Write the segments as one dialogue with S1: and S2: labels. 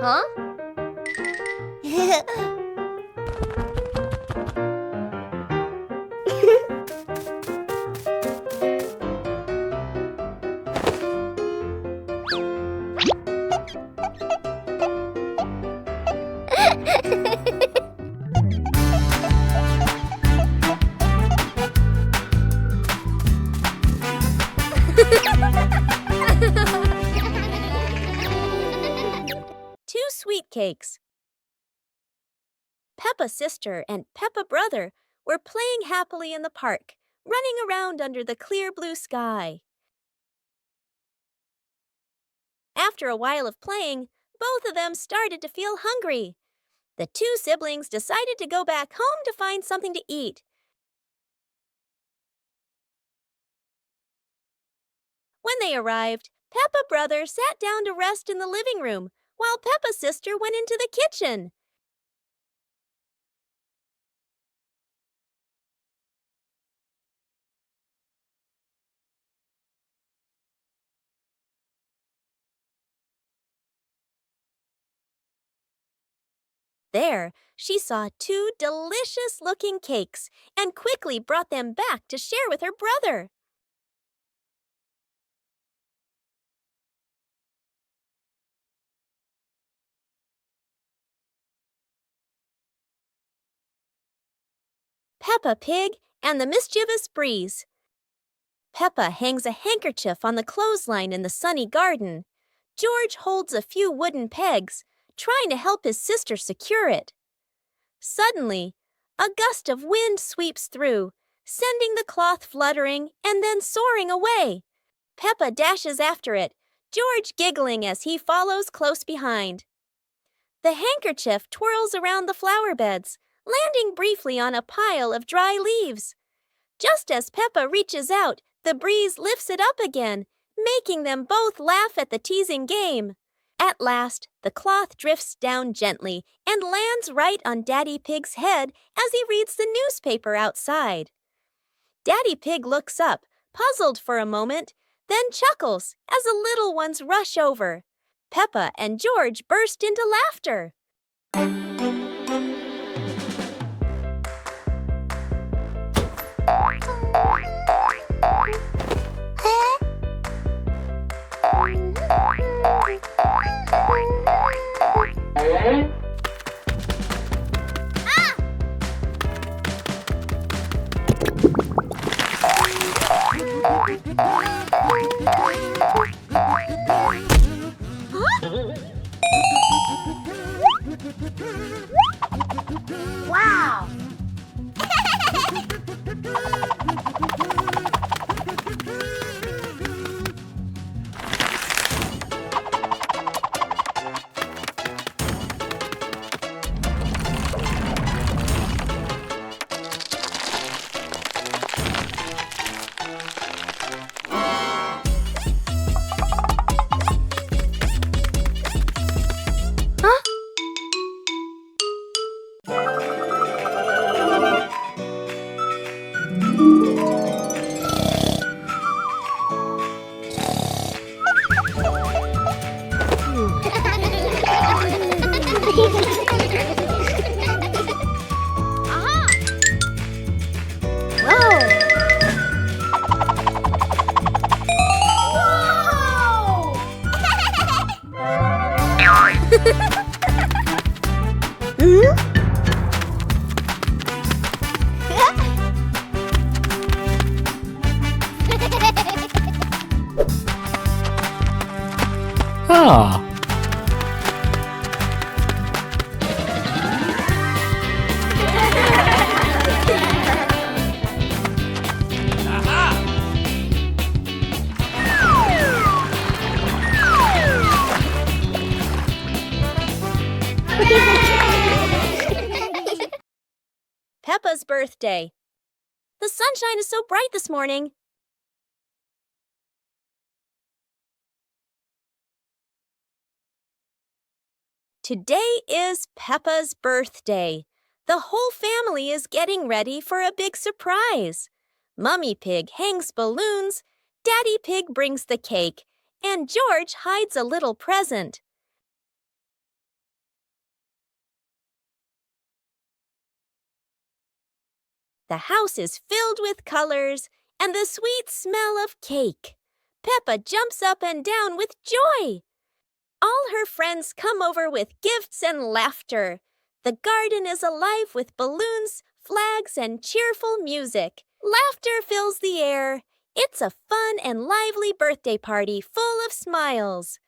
S1: Huh? Two sweet cakes. Peppa's sister and Peppa brother were playing happily in the park, running around under the clear blue sky. After a while of playing, both of them started to feel hungry. The two siblings decided to go back home to find something to eat. When they arrived, Peppa brother sat down to rest in the living room, while Peppa's sister went into the kitchen. There, she saw two delicious-looking cakes and quickly brought them back to share with her brother. Peppa Pig and the Mischievous Breeze. Peppa hangs a handkerchief on the clothesline in the sunny garden. George holds a few wooden pegs, trying to help his sister secure it. Suddenly, a gust of wind sweeps through, sending the cloth fluttering and then soaring away. Peppa dashes after it, George giggling as he follows close behind. The handkerchief twirls around the flower beds, landing briefly on a pile of dry leaves. Just as Peppa reaches out, the breeze lifts it up again, making them both laugh at the teasing game. At last, the cloth drifts down gently and lands right on Daddy Pig's head as he reads the newspaper outside. Daddy Pig looks up, puzzled for a moment, then chuckles as the little ones rush over. Peppa and George burst into laughter. Wow!
S2: Ah.
S1: Peppa's birthday. The sunshine is so bright this morning. Today is Peppa's birthday. The whole family is getting ready for a big surprise. Mummy Pig hangs balloons, Daddy Pig brings the cake, and George hides a little present. The house is filled with colors and the sweet smell of cake. Peppa jumps up and down with joy. All her friends come over with gifts and laughter. The garden is alive with balloons, flags, and cheerful music. Laughter fills the air. It's a fun and lively birthday party full of smiles.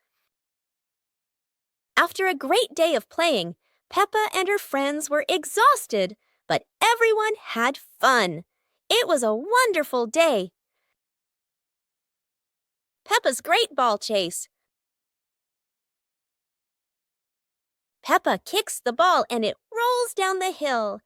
S1: After a great day of playing, Peppa and her friends were exhausted, but everyone had fun. It was a wonderful day. Peppa's Great Ball Chase. Peppa kicks the ball and it rolls down the hill.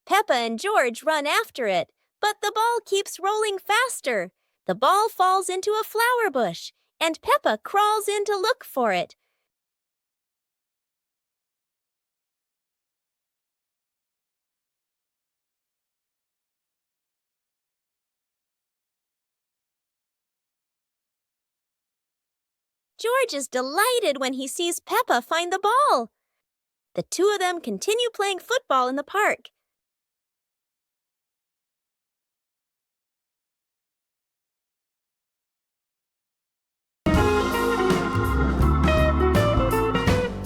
S1: Peppa and George run after it, but the ball keeps rolling faster. The ball falls into a flower bush, and Peppa crawls in to look for it. George is delighted when he sees Peppa find the ball. The two of them continue playing football in the park.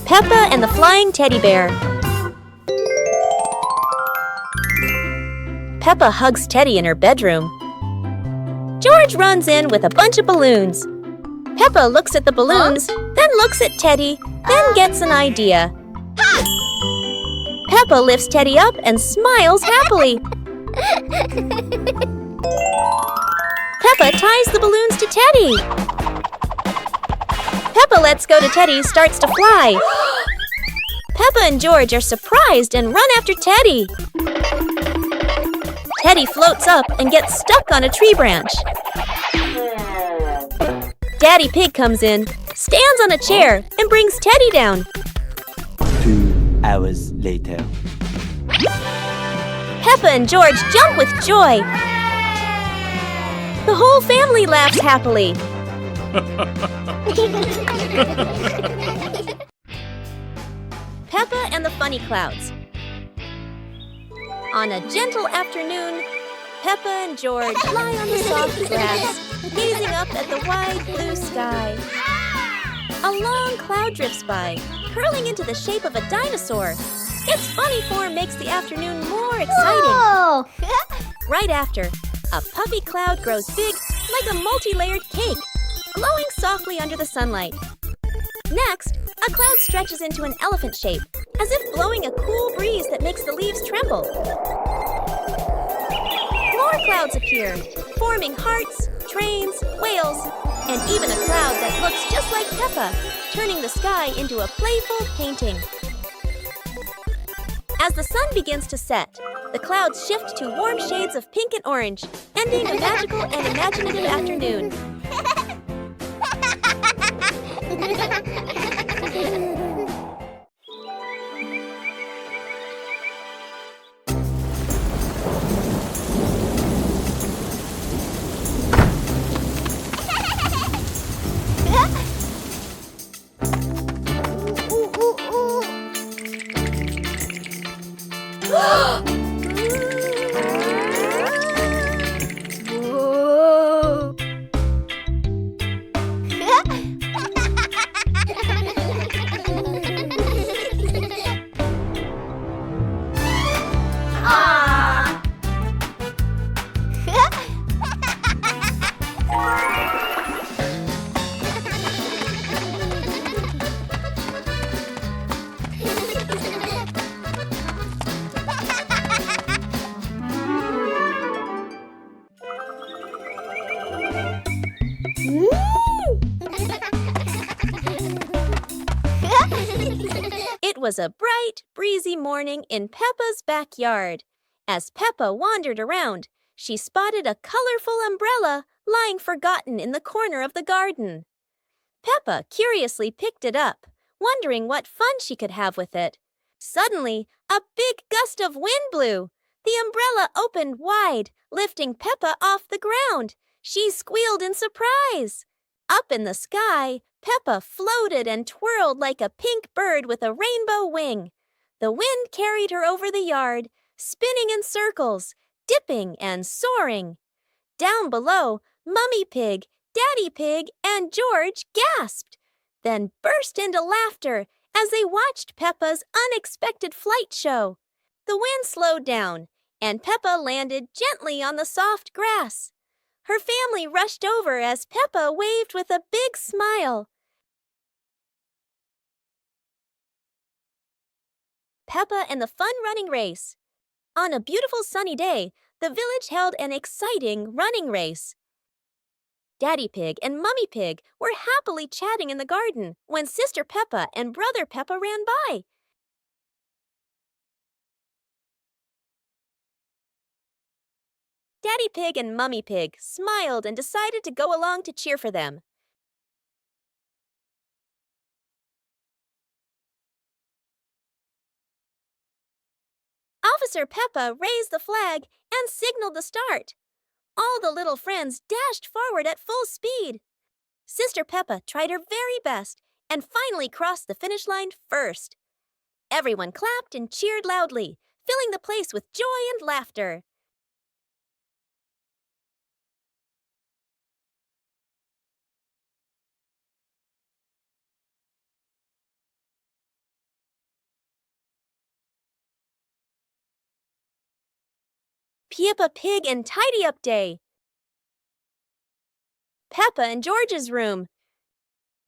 S1: Peppa and the Flying Teddy Bear. Peppa hugs Teddy in her bedroom. George runs in with a bunch of balloons. Peppa looks at the balloons, then looks at Teddy, then gets an idea. Peppa lifts Teddy up and smiles happily. Peppa ties the balloons to Teddy. Peppa lets go to Teddy, starts to fly. Peppa and George are surprised and run after Teddy. Teddy floats up and gets stuck on a tree branch. Daddy Pig comes in, stands on a chair, and brings Teddy down.
S2: 2 hours later.
S1: Peppa and George jump with joy. The whole family laughs happily. Peppa and the Funny Clouds. On a gentle afternoon, Peppa and George lie on the soft grass, gazing up at the wide blue sky. A long cloud drifts by, curling into the shape of a dinosaur. Its funny form makes the afternoon more exciting. Right after, a puffy cloud grows big like a multi-layered cake, glowing softly under the sunlight. Next, a cloud stretches into an elephant shape, as if blowing a cool breeze that makes the leaves tremble. More clouds appear, forming hearts, trains, whales, and even a cloud that looks just like Peppa, turning the sky into a playful painting. As the sun begins to set, the clouds shift to warm shades of pink and orange, ending a magical and imaginative afternoon. It was a bright, breezy morning in Peppa's backyard. As Peppa wandered around, she spotted a colorful umbrella lying forgotten in the corner of the garden. Peppa curiously picked it up, wondering what fun she could have with it. Suddenly, a big gust of wind blew. The umbrella opened wide, lifting Peppa off the ground. She squealed in surprise. Up in the sky, Peppa floated and twirled like a pink bird with a rainbow wing. The wind carried her over the yard, spinning in circles, dipping and soaring. Down below, Mummy Pig, Daddy Pig, and George gasped, then burst into laughter as they watched Peppa's unexpected flight show. The wind slowed down, and Peppa landed gently on the soft grass. Her family rushed over as Peppa waved with a big smile. Peppa and the Fun Running Race. On a beautiful sunny day, the village held an exciting running race. Daddy Pig and Mummy Pig were happily chatting in the garden when Sister Peppa and Brother Peppa ran by. Daddy Pig and Mummy Pig smiled and decided to go along to cheer for them. Officer Peppa raised the flag and signaled the start. All the little friends dashed forward at full speed. Sister Peppa tried her very best and finally crossed the finish line first. Everyone clapped and cheered loudly, filling the place with joy and laughter. Peppa Pig and Tidy Up Day. Peppa and George's room.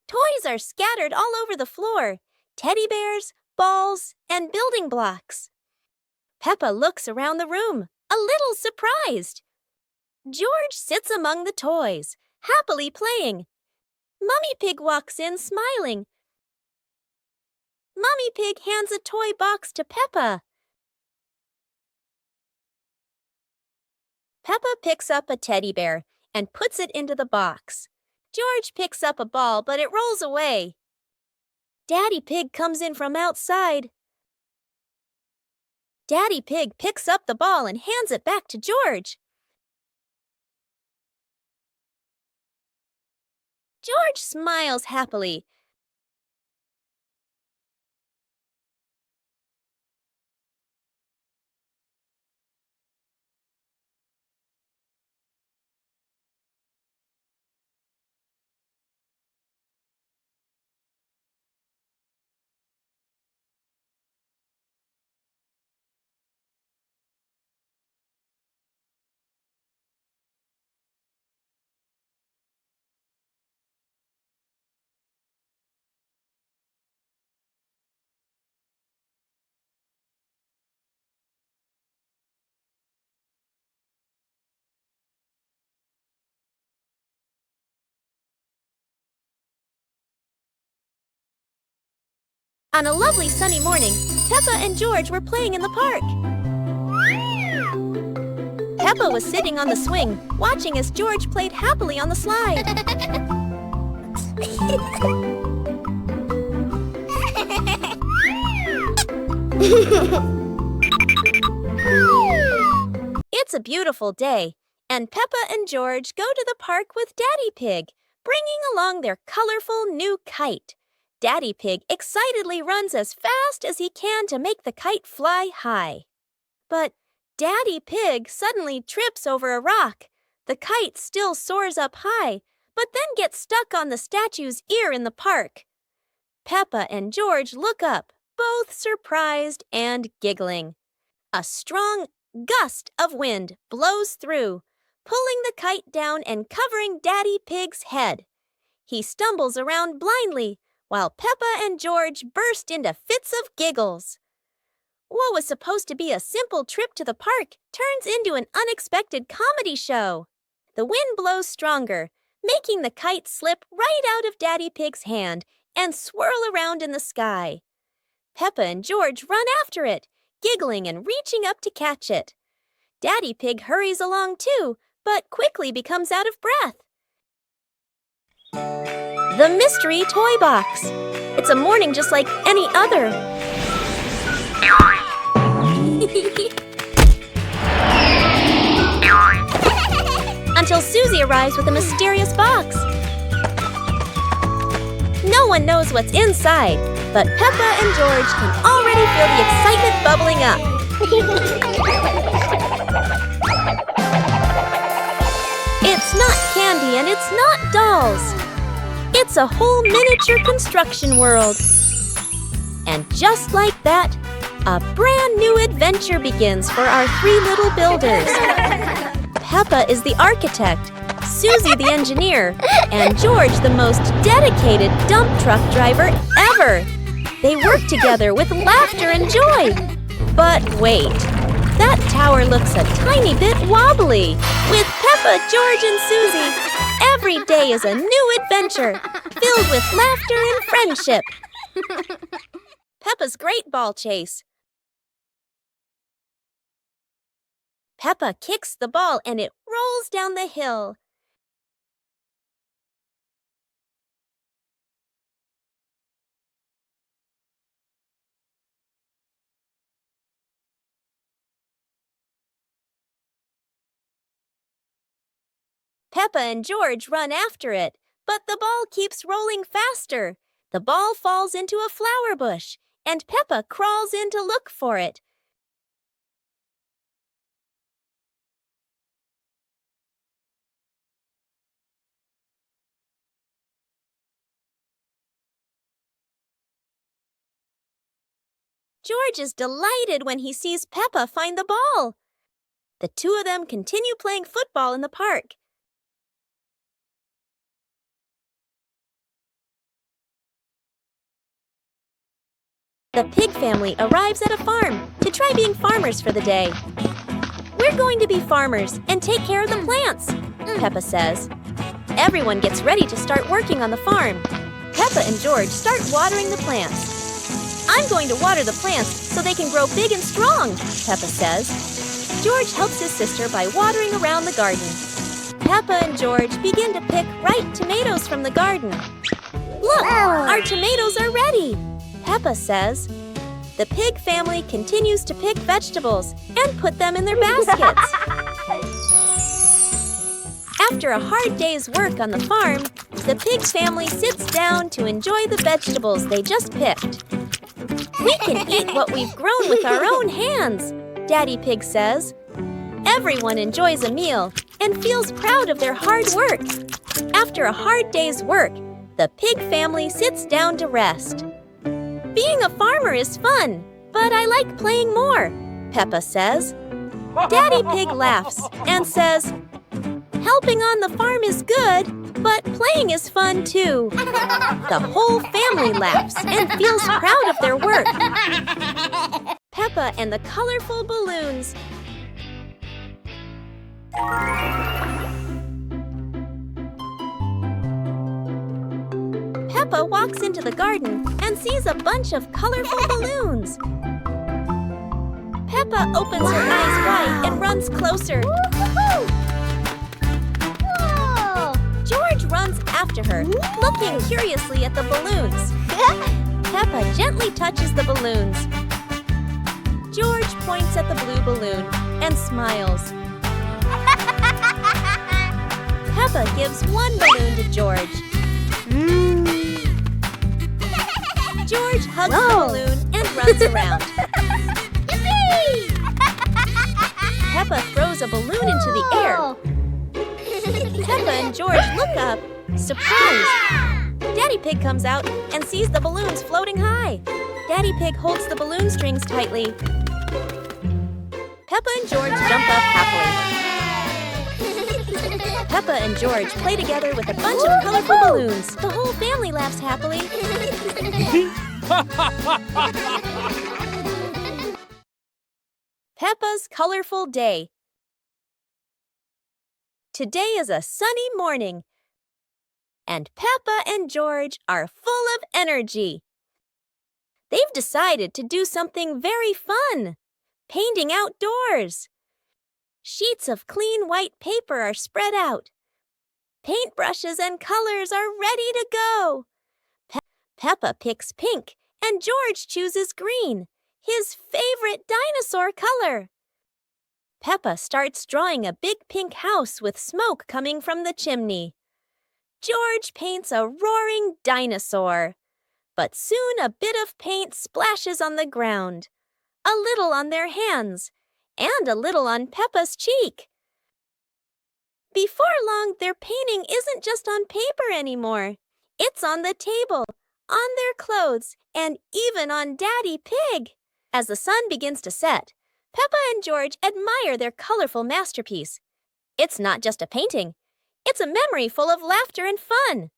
S1: Toys are scattered all over the floor. Teddy bears, balls, and building blocks. Peppa looks around the room, a little surprised. George sits among the toys, happily playing. Mummy Pig walks in smiling. Mummy Pig hands a toy box to Peppa. Peppa picks up a teddy bear and puts it into the box. George picks up a ball, but it rolls away. Daddy Pig comes in from outside. Daddy Pig picks up the ball and hands it back to George. George smiles happily. On a lovely sunny morning, Peppa and George were playing in the park. Peppa was sitting on the swing, watching as George played happily on the slide. It's a beautiful day, and Peppa and George go to the park with Daddy Pig, bringing along their colorful new kite. Daddy Pig excitedly runs as fast as he can to make the kite fly high. But Daddy Pig suddenly trips over a rock. The kite still soars up high, but then gets stuck on the statue's ear in the park. Peppa and George look up, both surprised and giggling. A strong gust of wind blows through, pulling the kite down and covering Daddy Pig's head. He stumbles around blindly, while Peppa and George burst into fits of giggles. What was supposed to be a simple trip to the park turns into an unexpected comedy show. The wind blows stronger, making the kite slip right out of Daddy Pig's hand and swirl around in the sky. Peppa and George run after it, giggling and reaching up to catch it. Daddy Pig hurries along too, but quickly becomes out of breath. The Mystery Toy Box. It's a morning just like any other. until Susie arrives with a mysterious box. No one knows what's inside, but Peppa and George can already feel the excitement bubbling up. It's not candy and it's not dolls. It's a whole miniature construction world. And just like that, a brand new adventure begins for our three little builders. Peppa is the architect, Susie the engineer, and George the most dedicated dump truck driver ever. They work together with laughter and joy. But wait, that tower looks a tiny bit wobbly. With Peppa, George, and Susie, every day is a new adventure filled with laughter and friendship. Peppa's Great Ball Chase. Peppa kicks the ball and it rolls down the hill. Peppa and George run after it, but the ball keeps rolling faster. The ball falls into a flower bush, and Peppa crawls in to look for it. George is delighted when he sees Peppa find the ball. The two of them continue playing football in the park. The pig family arrives at a farm to try being farmers for the day. We're going to be farmers and take care of the plants, Peppa says. Everyone gets ready to start working on the farm. Peppa and George start watering the plants. I'm going to water the plants so they can grow big and strong, Peppa says. George helps his sister by watering around the garden. Peppa and George begin to pick ripe tomatoes from the garden. Look, our tomatoes are ready, Peppa says. The pig family continues to pick vegetables and put them in their baskets. After a hard day's work on the farm, the pig family sits down to enjoy the vegetables they just picked. We can eat what we've grown with our own hands, Daddy Pig says. Everyone enjoys a meal and feels proud of their hard work. After a hard day's work, the pig family sits down to rest. Being a farmer is fun, but I like playing more, Peppa says. Daddy Pig laughs and says, helping on the farm is good, but playing is fun too. The whole family laughs and feels proud of their work. Peppa and the colorful balloons. Peppa walks into the garden and sees a bunch of colorful balloons. Peppa opens her eyes wide and runs closer. George runs after her, looking curiously at the balloons. Peppa gently touches the balloons. George points at the blue balloon and smiles. Peppa gives one balloon to George. George hugs the balloon and runs around. Peppa throws a balloon into the air. Peppa and George look up, surprised. Daddy Pig comes out and sees the balloons floating high. Daddy Pig holds the balloon strings tightly. Peppa and George jump up happily. Peppa and George play together with a bunch of colorful balloons. The whole family laughs happily. Peppa's colorful day. Today is a sunny morning, and Peppa and George are full of energy. They've decided to do something very fun, painting outdoors. Sheets of clean white paper are spread out. Paintbrushes and colors are ready to go. Peppa picks pink, and George chooses green, his favorite dinosaur color. Peppa starts drawing a big pink house with smoke coming from the chimney. George paints a roaring dinosaur. But soon a bit of paint splashes on the ground, a little on their hands, and a little on Peppa's cheek. Before long, their painting isn't just on paper anymore. It's on the table, on their clothes, and even on Daddy Pig. As the sun begins to set, Peppa and George admire their colorful masterpiece. It's not just a painting. It's a memory full of laughter and fun.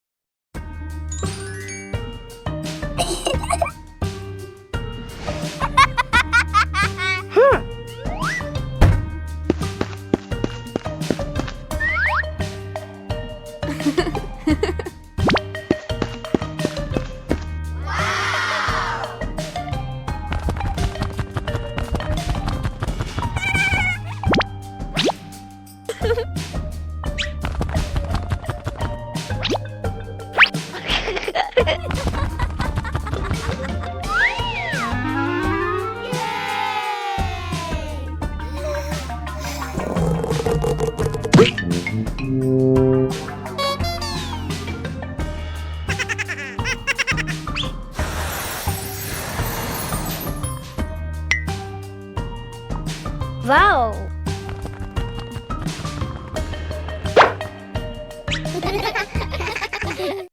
S3: Wow!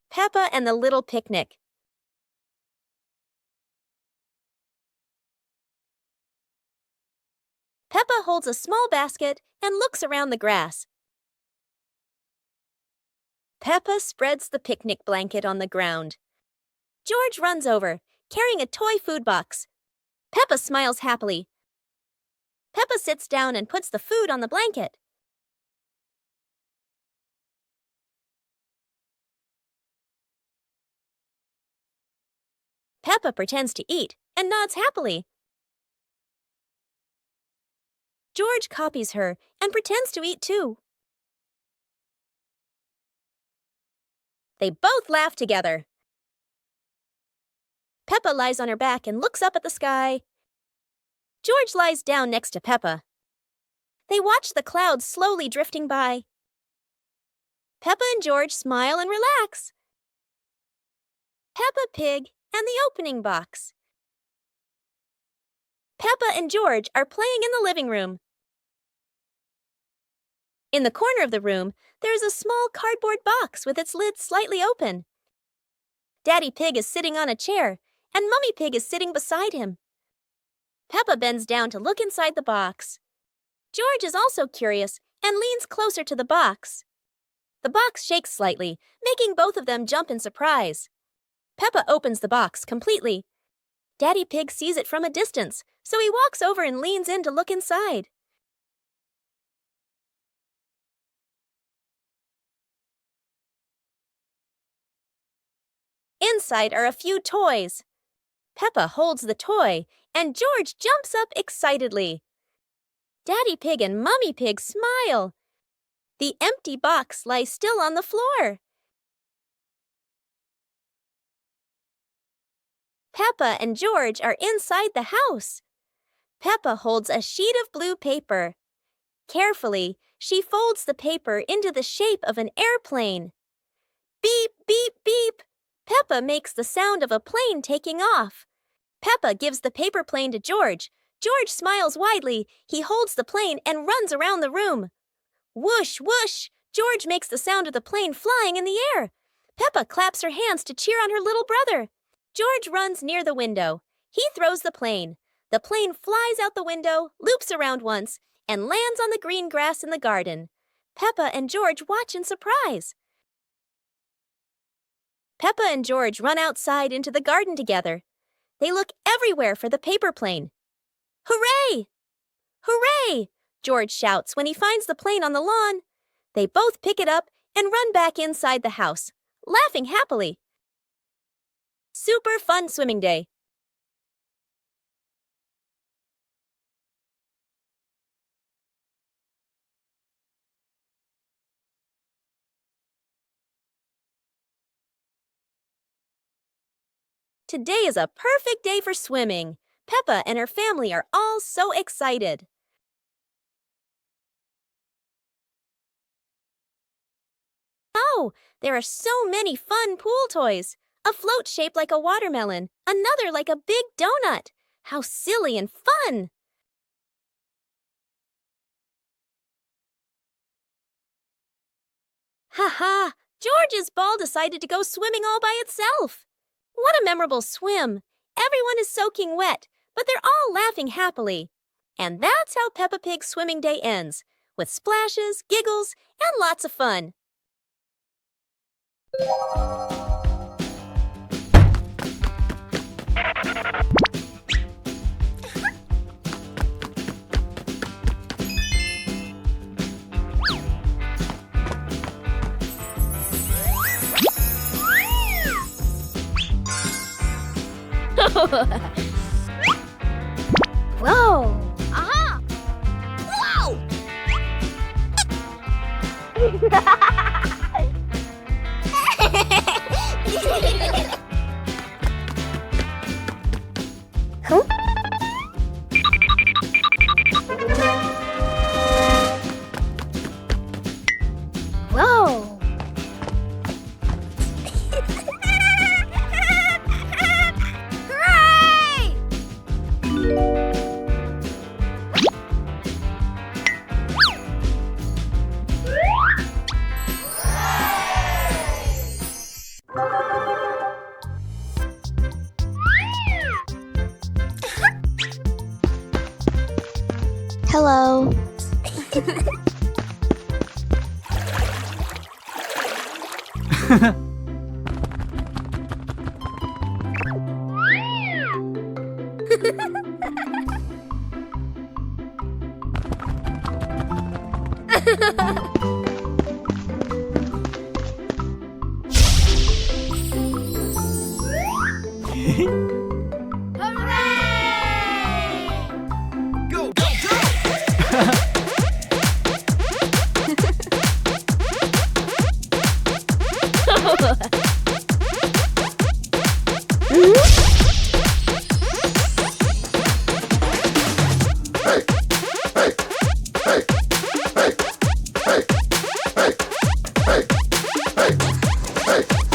S1: Peppa and the Little Picnic. Peppa holds a small basket and looks around the grass. Peppa spreads the picnic blanket on the ground. George runs over, carrying a toy food box. Peppa smiles happily. Peppa sits down and puts the food on the blanket. Peppa pretends to eat and nods happily. George copies her and pretends to eat too. They both laugh together. Peppa lies on her back and looks up at the sky. George lies down next to Peppa. They watch the clouds slowly drifting by. Peppa and George smile and relax. Peppa Pig and the opening box. Peppa and George are playing in the living room. In the corner of the room, there is a small cardboard box with its lid slightly open. Daddy Pig is sitting on a chair, and Mummy Pig is sitting beside him. Peppa bends down to look inside the box. George is also curious and leans closer to the box. The box shakes slightly, making both of them jump in surprise. Peppa opens the box completely. Daddy Pig sees it from a distance, so he walks over and leans in to look inside. Inside are a few toys. Peppa holds the toy, and George jumps up excitedly. Daddy Pig and Mummy Pig smile. The empty box lies still on the floor. Peppa and George are inside the house. Peppa holds a sheet of blue paper. Carefully, she folds the paper into the shape of an airplane. Beep, beep, beep. Peppa makes the sound of a plane taking off. Peppa gives the paper plane to George. George smiles widely. He holds the plane and runs around the room. Whoosh, whoosh! George makes the sound of the plane flying in the air. Peppa claps her hands to cheer on her little brother. George runs near the window. He throws the plane. The plane flies out the window, loops around once, and lands on the green grass in the garden. Peppa and George watch in surprise. Peppa and George run outside into the garden together. They look everywhere for the paper plane. Hooray! Hooray! George shouts when he finds the plane on the lawn. They both pick it up and run back inside the house, laughing happily. Super fun swimming day. Today is a perfect day for swimming. Peppa and her family are all so excited. Oh, there are so many fun pool toys. A float shaped like a watermelon, another like a big donut. How silly and fun! Ha ha! George's ball decided to go swimming all by itself. What a memorable swim! Everyone is soaking wet, but they're all laughing happily. And that's how Peppa Pig's swimming day ends, with splashes, giggles, and lots of fun.
S3: Whoa!
S1: Aha! Whoa!
S3: Huh? Whoa!
S1: Hooray!
S3: Hello.
S4: Go, go, go!
S5: Hey!